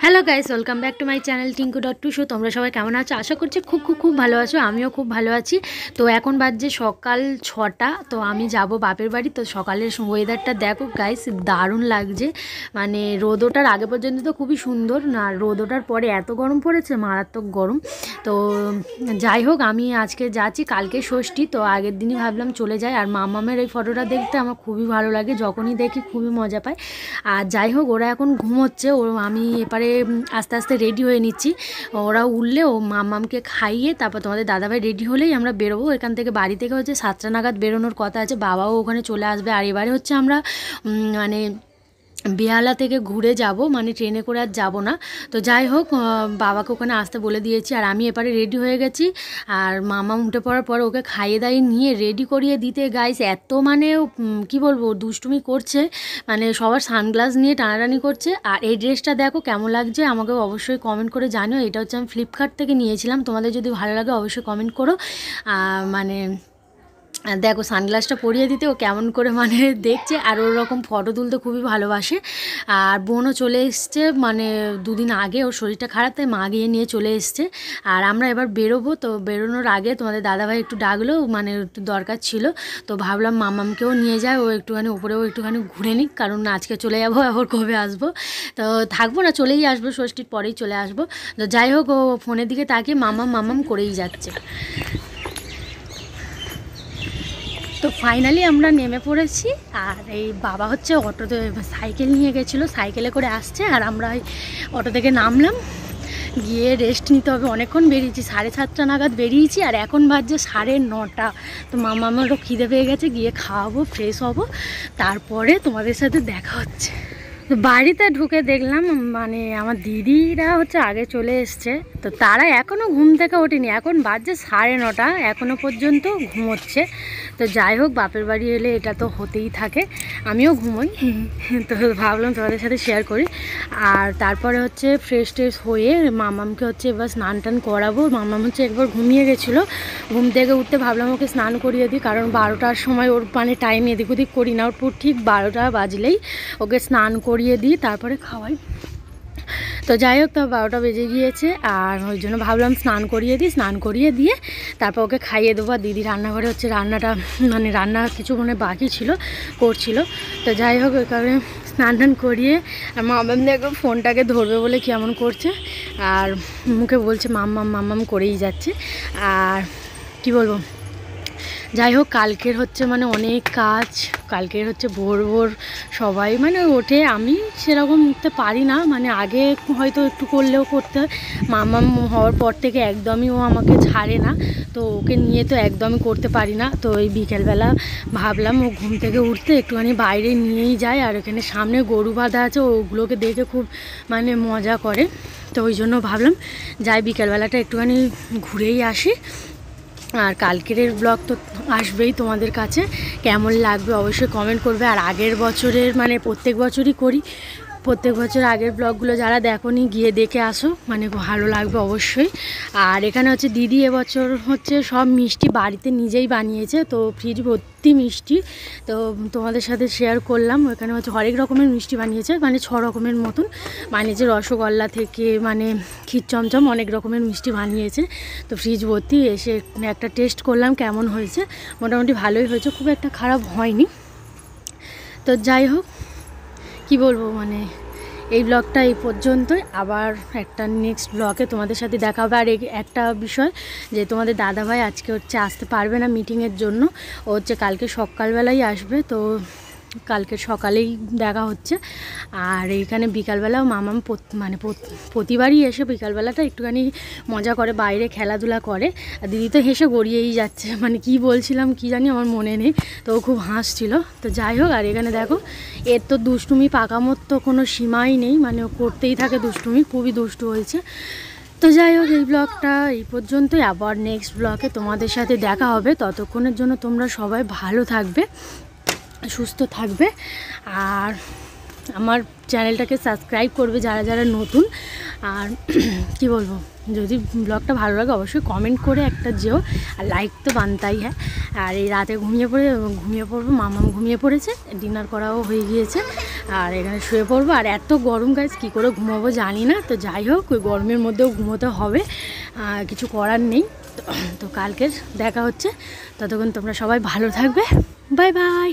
Hello guys, welcome back to my channel Tinku two show. তোমরা সবাই কেমন আছো? আশা করছি খুব ভালো আছো। আমিও খুব ভালো আছি। তো এখন বাজছে সকাল 6টা। তো আমি যাব বাপের বাড়ি। তো সকালের ওয়েদারটা দেখো গাইস, দারুণ লাগছে। মানে রোদ ওঠার আগে পর্যন্ত তো খুবই সুন্দর, না রোদ ওঠার পরে এত গরম পড়েছে, মারাত্মক গরম। তো যাই হোক, আমি আজকে যাচ্ছি, কালকে ষষ্ঠী। তো আগের দিনই ভাবলাম চলে যাই। আর মামামের এই ফটোটা দেখতে আমার খুবই ভালো লাগে, যখনই দেখি খুবই মজা পাই। আর যাই হোক, ওরা এখন ঘুমোচ্ছে। আমি এপারে আস্তে আস্তে রেডি হয়ে নিচ্ছি। ওরা উঠলে ও মামামকে খাইয়ে তারপর তোমাদের দাদাভাই রেডি হলেই আমরা বেরোবো এখান থেকে। বাড়ি থেকে হচ্ছে 7টা নাগাদ বেরোনোর কথা আছে। বাবাও ওখানে চলে আসবে। আর এবারে হচ্ছে আমরা মানে বেহালা থেকে ঘুরে যাব, মানে ট্রেনে করে আর যাবো না। তো যাই হোক, বাবাকে ওখানে আসতে বলে দিয়েছি। আর আমি এপারে রেডি হয়ে গেছি। আর মামা উঠে পড়ার পর ওকে খাইয়ে দাইয়ে নিয়ে রেডি করিয়ে দিতে গাইস এত মানে কি বলবো, দুষ্টুমি করছে। মানে সবার সানগ্লাস নিয়ে টানাটানি করছে। আর এই ড্রেসটা দেখো কেমন লাগছে, আমাকে অবশ্যই কমেন্ট করে জানিও। এটা হচ্ছে আমি ফ্লিপকার্ট থেকে নিয়েছিলাম। তোমাদের যদি ভালো লাগে অবশ্যই কমেন্ট করো। মানে দেখো সানগ্লাসটা পরিয়ে দিতে ও কেমন করে মানে দেখছে। আর ওরকম ফটো তুলতে খুবই ভালোবাসে। আর বোনও চলে এসছে, মানে দুদিন আগে ওর শরীরটা খারাপ, তাই মা গিয়ে নিয়ে চলে এসছে। আর আমরা এবার বেরোবো। তো বেরোনোর আগে তোমাদের দাদাভাই একটু ডাকলো, মানে একটু দরকার ছিল। তো ভাবলাম মামামকেও নিয়ে যায়, ও একটুখানি উপরেও একটুখানি ঘুরে নিক, কারণ আজকে চলে যাবো, আবার কবে আসবো। তো থাকবো না, চলেই আসবো, ষষ্ঠীর পরেই চলে আসবো। তো যাই হোক, ও ফোনের দিকে তাকিয়ে মামাম করেই যাচ্ছে। তো ফাইনালি আমরা নেমে পড়েছি। আর এই বাবা হচ্ছে অটোতে সাইকেল নিয়ে গেছিলো, সাইকেলে করে আসছে। আর আমরা ওই অটো থেকে নামলাম, গিয়ে রেস্ট নিতে হবে। অনেকক্ষণ বেরিয়েছি, 7:30 নাগাদ বেরিয়েছি। আর এখন বাজছে 9:30। তো মামারও খিদে পেয়ে গেছে, গিয়ে খাওয়াবো, ফ্রেশ হব, তারপরে তোমাদের সাথে দেখা হচ্ছে। তো বাড়িতে ঢুকে দেখলাম মানে আমার দিদিরা হচ্ছে আগে চলে এসছে। তো তারা এখনও ঘুম থেকে ওঠেনি, এখন বাজছে 9:30, এখনও পর্যন্ত ঘুমোচ্ছে। তো যাই হোক, বাপের বাড়ি এলে এটা তো হতেই থাকে, আমিও ঘুমোই। তো ভাবলাম তোমাদের সাথে শেয়ার করি। আর তারপরে হচ্ছে ফ্রেশ ট্রেশ হয়ে মামামকে হচ্ছে এবার স্নান টান করাবো। মামাম হচ্ছে একবার ঘুমিয়ে গেছিলো, ঘুম থেকে উঠতে ভাবলাম ওকে স্নান করিয়ে দিই, কারণ 12টার সময় ওর মানে টাইম এদিক ওদিক করি না, ওর ঠিক 12টা বাজলেই ওকে স্নান করিয়ে দিই, তারপরে খাওয়াই। তো যাই হোক, তো 12টা বেজে গিয়েছে। আর ওই জন্য ভাবলাম স্নান করিয়ে দিই, স্নান করিয়ে দিয়ে তারপর ওকে খাইয়ে দেবো। আর দিদি রান্নাঘরে হচ্ছে রান্নাটা মানে রান্না কিছু মানে বাকি ছিল, করছিল। তো যাই হোক, ওই কারণে স্নান টান করিয়ে মামাম দেখো ফোনটাকে ধরবে বলে কেমন করছে। আর মুখে বলছে মাম্মাম করেই যাচ্ছে। আর কি বলবো, যাই হোক, কালকের হচ্ছে মানে অনেক কাজ। কালকের হচ্ছে ভোর সবাই মানে ওঠে, আমি সেরকম উঠতে পারি না, মানে আগে হয়তো একটু করলেও করতে হয়। মামাম হওয়ার পর থেকে একদমই ও আমাকে ছাড়ে না, তো ওকে নিয়ে তো একদমই করতে পারি না। তো এই বিকেলবেলা ভাবলাম ও ঘুম থেকে উঠতে একটুখানি বাইরে নিয়েই যায়। আর এখানে সামনে গরু বাঁধা আছে, ওগুলোকে দেখে খুব মানে মজা করে। তো ওই জন্য ভাবলাম যাই, বিকেলবেলাটা একটুখানি ঘুরেই আসি। আর কালকের ব্লগ তো আসবেই তোমাদের কাছে, কেমন লাগবে অবশ্যই কমেন্ট করবে। আর আগের বছরের মানে প্রত্যেক বছরই করি, প্রত্যেক বছর আগের ব্লগগুলো যারা দেখোনি গিয়ে দেখে আসো, মানে ভালো লাগবে অবশ্যই। আর এখানে হচ্ছে দিদি এবছর হচ্ছে সব মিষ্টি বাড়িতে নিজেই বানিয়েছে, তো ফ্রিজ ভর্তি মিষ্টি। তো তোমাদের সাথে শেয়ার করলাম। এখানে হচ্ছে হরেক রকমের মিষ্টি বানিয়েছে, মানে 6 রকমের মতন বানিয়েছে, রসগোল্লা থেকে মানে ক্ষীর চমচম অনেক রকমের মিষ্টি বানিয়েছে। তো ফ্রিজ ভর্তি। এসে একটা টেস্ট করলাম কেমন হয়েছে, মোটামুটি ভালোই হয়েছে, খুব একটা খারাপ হয়নি। তো যাই হোক, কি বলবো, মানে এই ব্লগটা এই পর্যন্তই। আবার একটা নেক্সট ব্লগে তোমাদের সাথে দেখা হবে। আর একটা বিষয়, যে তোমাদের দাদাভাই আজকে হচ্ছে আসতে পারবে না মিটিংয়ের জন্য, ও হচ্ছে কালকে সকালবেলাই আসবে। তো কালকে সকালেই দেখা হচ্ছে। আর এইখানে বিকালবেলাও মামাম মানে প্রতিবারই এসে বিকালবেলাটা একটুখানি মজা করে, বাইরে খেলাধুলা করে। আর দিদি তো হেসে গড়িয়েই যাচ্ছে, মানে কি বলছিলাম কি জানি আমার মনে নেই, তো ও খুব হাসছিল। তো যাই হোক, আর এখানে দেখো এর তো দুষ্টুমি পাকামোর তো কোনো সীমাই নেই, মানে ও করতেই থাকে দুষ্টুমি, খুবই দুষ্টু হয়েছে। তো যাই হোক, এই ব্লগটা এই পর্যন্তই। আবার নেক্সট ব্লগে তোমাদের সাথে দেখা হবে। ততক্ষণের জন্য তোমরা সবাই ভালো থাকবে, সুস্থ থাকবে। আর আমার চ্যানেলটাকে সাবস্ক্রাইব করবে যারা যারা নতুন। আর কি বলবো, যদি ব্লগটা ভালো লাগে অবশ্যই কমেন্ট করে একটা যেও, আর লাইক তো বানতাই। হ্যাঁ, আর এই রাতে ঘুমিয়ে পড়বো, মামাম ঘুমিয়ে পড়েছে, ডিনার করাও হয়ে গিয়েছে, আর এখানে শুয়ে পড়বো। আর এত গরম গাইস, কী করে ঘুমাবো জানি না, তো যাই হোক ওই গরমের মধ্যেও ঘুমোতে হবে, কিছু করার নেই। তো কালকের দেখা হচ্ছে, ততক্ষণ তোমরা সবাই ভালো থাকবে, বাই বাই।